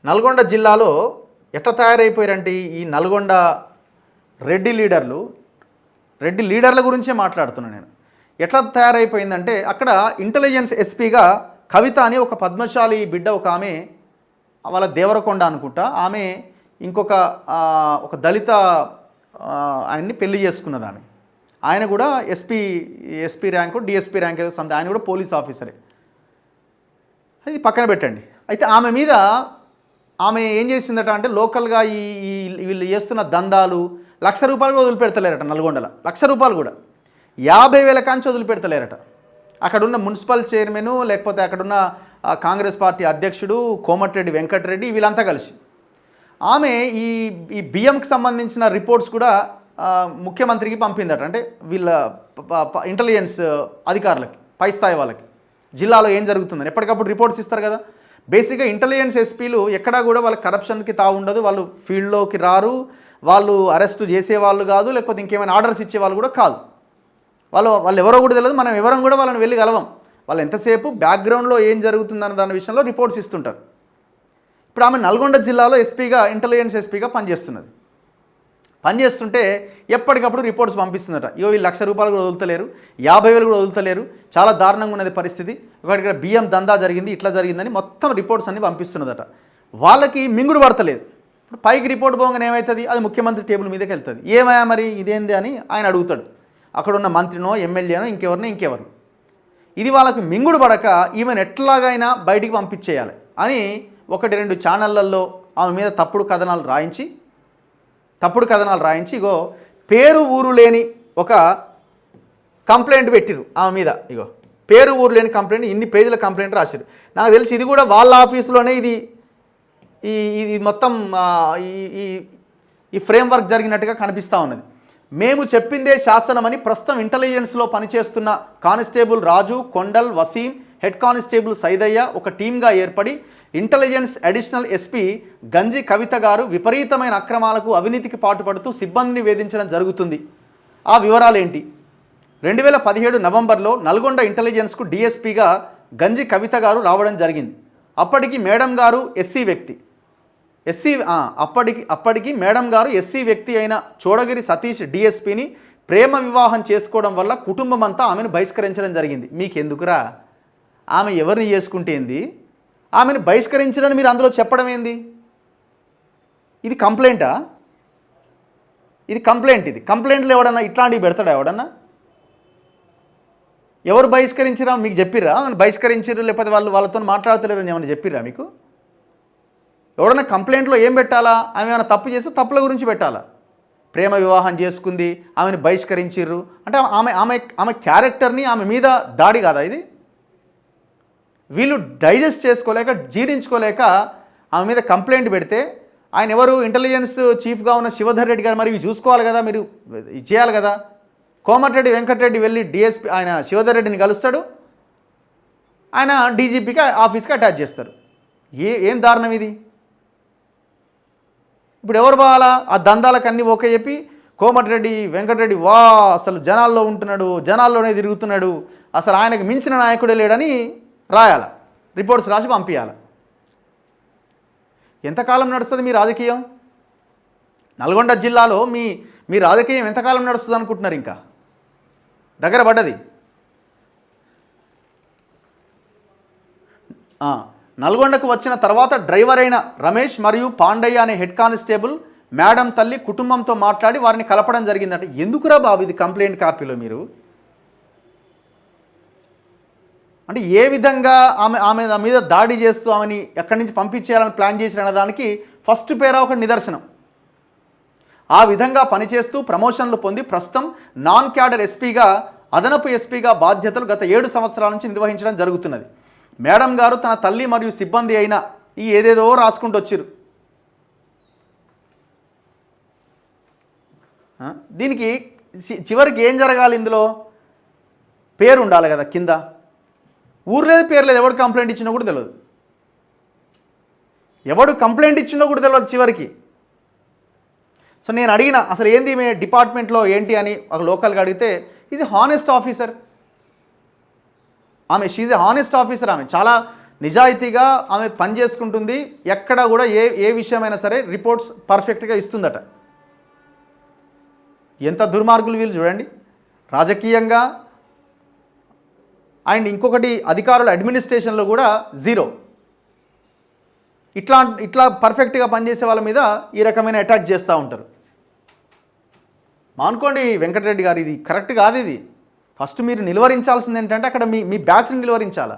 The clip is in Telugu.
నల్గొండ జిల్లాలో ఎట్లా తయారైపోయారంటే ఈ నల్గొండ రెడ్డి లీడర్ల గురించే మాట్లాడుతున్నాను నేను. ఎట్లా తయారైపోయిందంటే అక్కడ ఇంటెలిజెన్స్ ఎస్పీగా కవిత అని ఒక పద్మశాలి బిడ్డ, ఒక ఆమె వాళ్ళ దేవరకొండ అనుకుంటా, ఆమె ఇంకొక ఒక దళిత ఆయన్ని పెళ్లి చేసుకున్నది. ఆయన కూడా ఎస్పీ ర్యాంకు డిఎస్పీ ర్యాంక్ ఏదో సంథింగ్, ఆయన కూడా పోలీస్ ఆఫీసరే. అది పక్కన పెట్టండి. అయితే ఆమె ఏం చేసిందట అంటే లోకల్గా ఈ వీళ్ళు చేస్తున్న దందాలు ₹1,00,000 కూడా వదిలిపెడతలేరట. నల్గొండలో ₹1,00,000 కూడా 50,000 కాంచి వదిలిపెడతలేరట. అక్కడున్న మున్సిపల్ చైర్మన్, లేకపోతే అక్కడున్న కాంగ్రెస్ పార్టీ అధ్యక్షుడు కోమటిరెడ్డి వెంకటరెడ్డి, వీళ్ళంతా కలిసి ఆమె ఈ బియ్యంకి సంబంధించిన రిపోర్ట్స్ కూడా ముఖ్యమంత్రికి పంపిందట. అంటే వీళ్ళ ఇంటెలిజెన్స్ అధికారులకి, పై స్థాయి వాళ్ళకి, జిల్లాలో ఏం జరుగుతుందని ఎప్పటికప్పుడు రిపోర్ట్స్ ఇస్తారు కదా. బేసిక్గా ఇంటెలిజెన్స్ ఎస్పీలు ఎక్కడా కూడా వాళ్ళ కరప్షన్కి తావుండదు, వాళ్ళు ఫీల్డ్లోకి రారు, వాళ్ళు అరెస్టు చేసేవాళ్ళు కాదు, లేకపోతే ఇంకేమైనా ఆర్డర్స్ ఇచ్చేవాళ్ళు కూడా కాదు. వాళ్ళు ఎవరో కూడా తెలియదు, మనం ఎవరం కూడా వాళ్ళని వెళ్ళి కలవం. వాళ్ళు ఎంతసేపు బ్యాక్గ్రౌండ్లో ఏం జరుగుతుందన్న దాని విషయంలో రిపోర్ట్స్ ఇస్తుంటారు. ఇప్పుడు ఆమె నల్గొండ జిల్లాలో ఎస్పీగా, ఇంటెలిజెన్స్ ఎస్పీగా పనిచేస్తుంటే ఎప్పటికప్పుడు రిపోర్ట్స్ పంపిస్తుందట. ఇగో వీళ్ళు ₹1,00,000 కూడా వదులుతలేరు, 50,000 కూడా వదులుతలేరు, చాలా దారుణంగా ఉన్నది పరిస్థితి, ఇక్కడ బియ్యం దందా జరిగింది, ఇట్లా జరిగిందని మొత్తం రిపోర్ట్స్ అన్ని పంపిస్తున్నదట. వాళ్ళకి మింగుడు పడతలేదు. ఇప్పుడు పైకి రిపోర్ట్ పోగానే ఏమవుతుంది, అది ముఖ్యమంత్రి టేబుల్ మీదకి వెళ్తుంది. ఏమయ్యా మరి ఇదేంది అని ఆయన అడుగుతాడు, అక్కడున్న మంత్రినో ఎమ్మెల్యేనో ఇంకెవరు. ఇది వాళ్ళకి మింగుడు పడక ఈమెను ఎట్లాగైనా బయటికి పంపించేయాలి అని 1-2 ఛానళ్ళల్లో ఆమె మీద తప్పుడు కథనాలు రాయించి ఇగో పేరు ఊరు లేని ఒక కంప్లైంట్ పెట్టిరు ఆమె మీద. ఇగో పేరు ఊరు లేని కంప్లైంట్, ఇన్ని పేజీల కంప్లైంట్ రాశారు. నాకు తెలిసి ఇది కూడా వాళ్ళ ఆఫీసులోనే ఇది మొత్తం ఈ ఫ్రేమ్వర్క్ జరిగినట్టుగా కనిపిస్తూ ఉన్నది. మేము చెప్పిందే శాసనమని ప్రస్తుతం ఇంటెలిజెన్స్లో పనిచేస్తున్న కానిస్టేబుల్ రాజు, కొండల్, వసీం, హెడ్ కానిస్టేబుల్ సైదయ్య ఒక టీమ్గా ఏర్పడి ఇంటెలిజెన్స్ అడిషనల్ ఎస్పీ గంజి కవిత గారు విపరీతమైన అక్రమాలకు, అవినీతికి పాటుపడుతూ సిబ్బందిని వేధించడం జరుగుతుంది. ఆ వివరాలు ఏంటి? 2017 నవంబర్లో నల్గొండ ఇంటెలిజెన్స్కు డిఎస్పీగా గంజి కవిత గారు రావడం జరిగింది. అప్పటికి మేడం గారు ఎస్సీ వ్యక్తి అయిన చోడగిరి సతీష్ డిఎస్పీని ప్రేమ వివాహం చేసుకోవడం వల్ల కుటుంబం అంతా ఆమెను బహిష్కరించడం జరిగింది. మీకెందుకురా, ఆమె ఎవరిని చేసుకుంటేంది, ఆమెను బహిష్కరించడని మీరు అందులో చెప్పడం ఏంది? ఇది కంప్లైంటా? ఇది కంప్లైంట్లు ఎవడన్నా ఇట్లాంటివి పెడతాడా? ఎవడన్నా ఎవరు బహిష్కరించిరా మీకు చెప్పిర్రా? ఆమెను బహిష్కరించారు, లేకపోతే వాళ్ళతో మాట్లాడతలేరు అని ఏమైనా చెప్పిర్రా మీకు? ఎవడన్నా కంప్లైంట్లో ఏం పెట్టాలా? ఆమె ఏమైనా తప్పు చేస్తే తప్పుల గురించి పెట్టాలా? ప్రేమ వివాహం చేసుకుంది, ఆమెను బహిష్కరించిర్రు అంటే ఆమె క్యారెక్టర్ని, ఆమె మీద దాడి కాదా ఇది? వీళ్ళు డైజెస్ట్ చేసుకోలేక, జీర్ణించుకోలేక ఆమె మీద కంప్లైంట్ పెడితే ఆయన ఎవరు, ఇంటెలిజెన్స్ చీఫ్గా ఉన్న శివధర్ రెడ్డి గారు మరి ఇవి చూసుకోవాలి కదా, మీరు చేయాలి కదా. కోమటిరెడ్డి వెంకటరెడ్డి వెళ్ళి డిఎస్పీ ఆయన శివధర్ రెడ్డిని కలుస్తాడు, ఆయన డీజీపీకి ఆఫీస్కి అటాచ్ చేస్తారు. ఏం దారుణం ఇది? ఇప్పుడు ఎవరు బాగాలా? ఆ దందాలకు అన్నీ ఓకే చెప్పి కోమటిరెడ్డి వెంకటరెడ్డి అసలు జనాల్లో ఉంటున్నాడు, జనాల్లోనే తిరుగుతున్నాడు, అసలు ఆయనకు మించిన నాయకుడే లేడని రాయాల, రిపోర్ట్స్ రాసి పంపించాలి. ఎంతకాలం నడుస్తుంది మీ రాజకీయం? నల్గొండ జిల్లాలో మీ రాజకీయం ఎంతకాలం నడుస్తుంది అనుకుంటున్నారు? ఇంకా దగ్గర పడ్డది. నల్గొండకు వచ్చిన తర్వాత డ్రైవర్ అయిన రమేష్ మరియు పాండయ్య అనే హెడ్ కానిస్టేబుల్ మేడం తల్లి కుటుంబంతో మాట్లాడి వారిని కలపడం జరిగిందంటే ఎందుకురా బాబు ఇది కంప్లైంట్ కాపీలో మీరు? అంటే ఏ విధంగా ఆమె మీద దాడి చేస్తూ ఆమెని ఎక్కడి నుంచి పంపించేయాలని ప్లాన్ చేసిన దానికి ఫస్ట్ పేరా ఒక నిదర్శనం. ఆ విధంగా పనిచేస్తూ ప్రమోషన్లు పొంది ప్రస్తుతం నాన్ క్యాడర్ ఎస్పీగా, అదనపు ఎస్పీగా బాధ్యతలు గత 7 సంవత్సరాల నుంచి నిర్వహించడం జరుగుతున్నది. మేడం గారు తన తల్లి మరియు సిబ్బంది అయిన ఏదేదో రాసుకుంటూ వచ్చారు. దీనికి చివరికి ఏం జరగాలి? ఇందులో పేరు ఉండాలి కదా, కింద ఊరు లేదు, పేరు లేదు, ఎవడు కంప్లైంట్ ఇచ్చినా కూడా తెలియదు, చివరికి. సో నేను అడిగిన అసలు ఏంది మీ డిపార్ట్మెంట్లో ఏంటి అని ఒక లోకల్గా అడిగితే is a honest officer, she's a honest officer, ఆమె నిజాయితీగా ఆమె పని చేసుకుంటుంది, ఎక్కడ కూడా ఏ విషయమైనా సరే రిపోర్ట్స్ పర్ఫెక్ట్గా ఇస్తుందట. ఎంత దుర్మార్గులు వీళ్ళు చూడండి. రాజకీయంగా అండ్ ఇంకొకటి అధికారుల అడ్మినిస్ట్రేషన్లో కూడా జీరో. ఇట్లా పర్ఫెక్ట్గా పనిచేసే వాళ్ళ మీద ఈ రకమైన అటాక్ చేస్తూ ఉంటారు. మానుకోండి వెంకటరెడ్డి గారు, ఇది కరెక్ట్ కాదు. ఇది ఫస్ట్ మీరు నిలువరించాల్సింది ఏంటంటే అక్కడ మీ బ్యాచ్ని నిలువరించాలా.